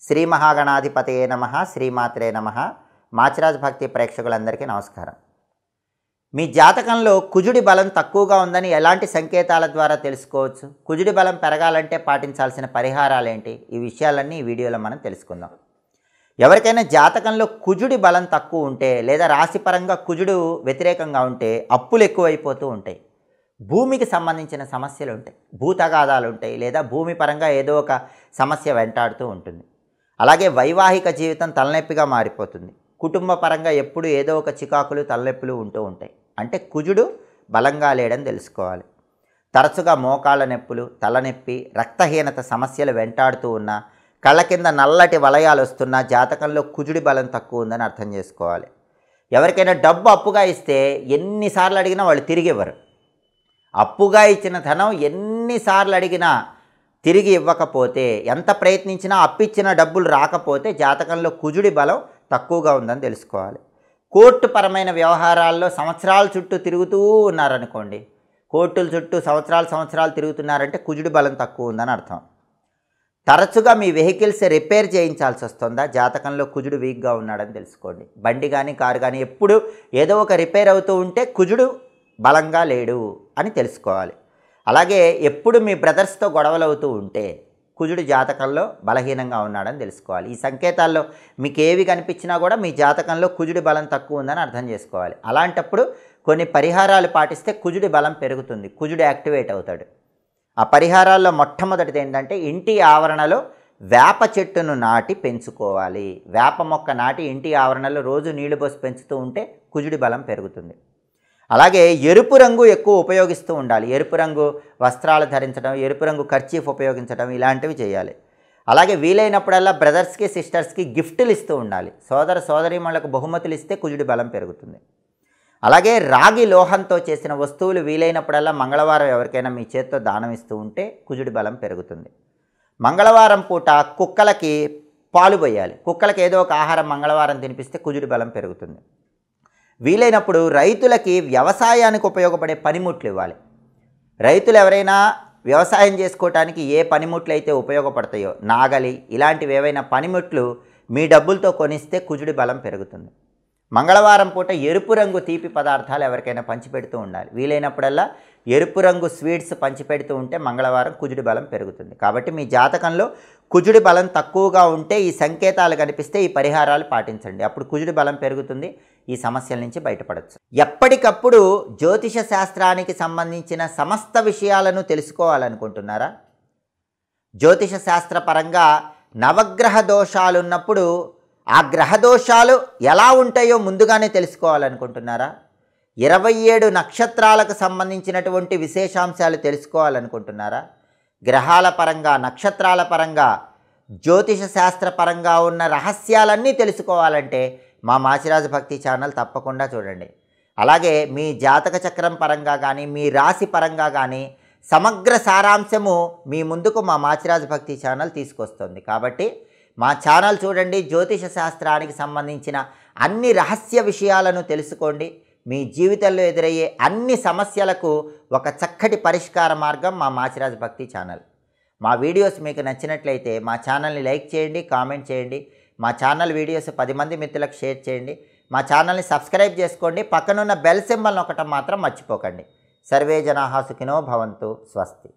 శ్రీ మహాగణాధిపతయే నమః, శ్రీమాత్రే నమః. మాచిరాజ్ భక్తి ప్రేక్షకులందరికీ నమస్కారం. మీ జాతకంలో కుజుడి బలం తక్కువగా ఉందని ఎలాంటి సంకేతాల ద్వారా తెలుసుకోవచ్చు? కుజుడి బలం పెరగాలంటే పాటించాల్సిన పరిహారాలేంటి? ఈ విషయాలన్నీ ఈ వీడియోలో మనం తెలుసుకుందాం. ఎవరికైనా జాతకంలో కుజుడి బలం తక్కువ ఉంటే లేదా రాశిపరంగా కుజుడు వ్యతిరేకంగా ఉంటే అప్పులు ఎక్కువైపోతూ ఉంటాయి, భూమికి సంబంధించిన సమస్యలు ఉంటాయి, భూతగాదాలు ఉంటాయి, లేదా భూమి పరంగా ఏదో ఒక సమస్య వెంటాడుతూ ఉంటుంది. అలాగే వైవాహిక జీవితం తలనొప్పిగా మారిపోతుంది. కుటుంబ పరంగా ఎప్పుడు ఏదో ఒక చికాకులు తలనొప్పులు ఉంటూ ఉంటాయి. అంటే కుజుడు బలంగా లేడని తెలుసుకోవాలి. తరచుగా మోకాళ్ళ నొప్పులు, తలనొప్పి, రక్తహీనత సమస్యలు వెంటాడుతూ ఉన్నా, కళ్ళ కింద నల్లటి వలయాలు వస్తున్నా జాతకంలో కుజుడి బలం తక్కువ ఉందని అర్థం చేసుకోవాలి. ఎవరికైనా డబ్బు అప్పుగా ఇస్తే ఎన్నిసార్లు అడిగినా వాళ్ళు తిరిగి ఇవ్వరు. అప్పుగా ఇచ్చిన ధనం ఎన్నిసార్లు అడిగినా తిరిగి ఇవ్వకపోతే, ఎంత ప్రయత్నించినా అప్పిచ్చిన డబ్బులు రాకపోతే జాతకంలో కుజుడి బలం తక్కువగా ఉందని తెలుసుకోవాలి. కోర్టు పరమైన వ్యవహారాల్లో సంవత్సరాల చుట్టూ తిరుగుతూ ఉన్నారనుకోండి, కోర్టుల చుట్టూ సంవత్సరాలు తిరుగుతున్నారంటే కుజుడి బలం తక్కువ ఉందని అర్థం. తరచుగా మీ వెహికల్స్ రిపేర్ చేయించాల్సి వస్తుందా? జాతకంలో కుజుడు వీక్గా ఉన్నాడని తెలుసుకోండి. బండి కానీ కారు కానీ ఎప్పుడు ఏదో ఒక రిపేర్ అవుతూ ఉంటే కుజుడు బలంగా లేడు అని తెలుసుకోవాలి. అలాగే ఎప్పుడు మీ బ్రదర్స్తో గొడవలు అవుతూ ఉంటే కుజుడు జాతకంలో బలహీనంగా ఉన్నాడని తెలుసుకోవాలి. ఈ సంకేతాల్లో మీకు ఏవి కనిపించినా కూడా మీ జాతకంలో కుజుడి బలం తక్కువ ఉందని అర్థం చేసుకోవాలి. అలాంటప్పుడు కొన్ని పరిహారాలు పాటిస్తే కుజుడి బలం పెరుగుతుంది, కుజుడు యాక్టివేట్ అవుతాడు. ఆ పరిహారాల్లో మొట్టమొదటిది ఏంటంటే, ఇంటి ఆవరణలో వేప చెట్టును నాటి పెంచుకోవాలి. వేప మొక్క నాటి ఇంటి ఆవరణలో రోజు నీళ్లు పోసి పెంచుతూ ఉంటే కుజుడి బలం పెరుగుతుంది. అలాగే ఎరుపు రంగు ఎక్కువ ఉపయోగిస్తూ ఉండాలి. ఎరుపు రంగు వస్త్రాలు ధరించడం, ఎరుపు రంగు కర్చీఫ్ ఉపయోగించడం, ఇలాంటివి చేయాలి. అలాగే వీలైనప్పుడల్లా బ్రదర్స్కి సిస్టర్స్కి గిఫ్టులు ఇస్తూ ఉండాలి. సోదరీమణులకు బహుమతులు ఇస్తే కుజుడి బలం పెరుగుతుంది. అలాగే రాగి లోహంతో చేసిన వస్తువులు వీలైనప్పుడల్లా మంగళవారం ఎవరికైనా మీ చేత్తో దానం ఇస్తూ ఉంటే కుజుడి బలం పెరుగుతుంది. మంగళవారం పూట కుక్కలకి పాలు పోయాలి. కుక్కలకి ఏదో ఒక ఆహారం మంగళవారం తినిపిస్తే కుజుడి బలం పెరుగుతుంది. వీలైనప్పుడు రైతులకి వ్యవసాయానికి ఉపయోగపడే పనిముట్లు ఇవ్వాలి. రైతులు ఎవరైనా వ్యవసాయం చేసుకోవటానికి ఏ పనిముట్లు అయితే ఉపయోగపడతాయో, నాగలి ఇలాంటివి ఏవైనా పనిముట్లు మీ డబ్బులతో కొనిస్తే కుజుడి బలం పెరుగుతుంది. మంగళవారం పూట ఎరుపు రంగు తీపి పదార్థాలు ఎవరికైనా పంచిపెడుతూ ఉండాలి. వీలైనప్పుడల్లా ఎరుపు రంగు స్వీట్స్ పంచిపెడుతూ ఉంటే మంగళవారం కుజుడి బలం పెరుగుతుంది. కాబట్టి మీ జాతకంలో కుజుడి బలం తక్కువగా ఉంటే ఈ సంకేతాలు కనిపిస్తే ఈ పరిహారాలు పాటించండి. అప్పుడు కుజుడి బలం పెరుగుతుంది, ఈ సమస్యల నుంచి బయటపడవచ్చు. ఎప్పటికప్పుడు జ్యోతిష శాస్త్రానికి సంబంధించిన సమస్త విషయాలను తెలుసుకోవాలనుకుంటున్నారా? జ్యోతిష శాస్త్రపరంగా నవగ్రహ దోషాలున్నప్పుడు ఆ గ్రహదోషాలు ఎలా ఉంటాయో ముందుగానే తెలుసుకోవాలనుకుంటున్నారా? 27 నక్షత్రాలకు సంబంధించినటువంటి విశేషాంశాలు తెలుసుకోవాలనుకుంటున్నారా? గ్రహాల పరంగా, నక్షత్రాల పరంగా, జ్యోతిష శాస్త్రపరంగా ఉన్న రహస్యాలన్నీ తెలుసుకోవాలంటే మా మాచిరాజ్ భక్తి ఛానల్ తప్పకుండా చూడండి. అలాగే మీ జాతక చక్రం పరంగా కానీ, మీ రాశి పరంగా కానీ సమగ్ర సారాంశము మీ ముందుకు మా మాచిరాజ్ భక్తి ఛానల్ తీసుకొస్తుంది. కాబట్టి మా ఛానల్ చూడండి, జ్యోతిష శాస్త్రానికి సంబంధించిన అన్ని రహస్య విషయాలను తెలుసుకోండి. మీ జీవితంలో ఎదురయ్యే అన్ని సమస్యలకు ఒక చక్కటి పరిష్కార మార్గం మా మాచిరాజ్ భక్తి ఛానల్. మా వీడియోస్ మీకు నచ్చినట్లయితే మా ఛానల్ని లైక్ చేయండి, కామెంట్ చేయండి. మా ఛానల్ వీడియోస్ 10 మంది మిత్రులకు షేర్ చేయండి. మా ఛానల్ని సబ్స్క్రైబ్ చేసుకోండి. పక్కనున్న బెల్ సింబల్ నొక్కటం మాత్రం మర్చిపోకండి. సర్వే జనాః సుఖినో భవంతు. స్వస్తి.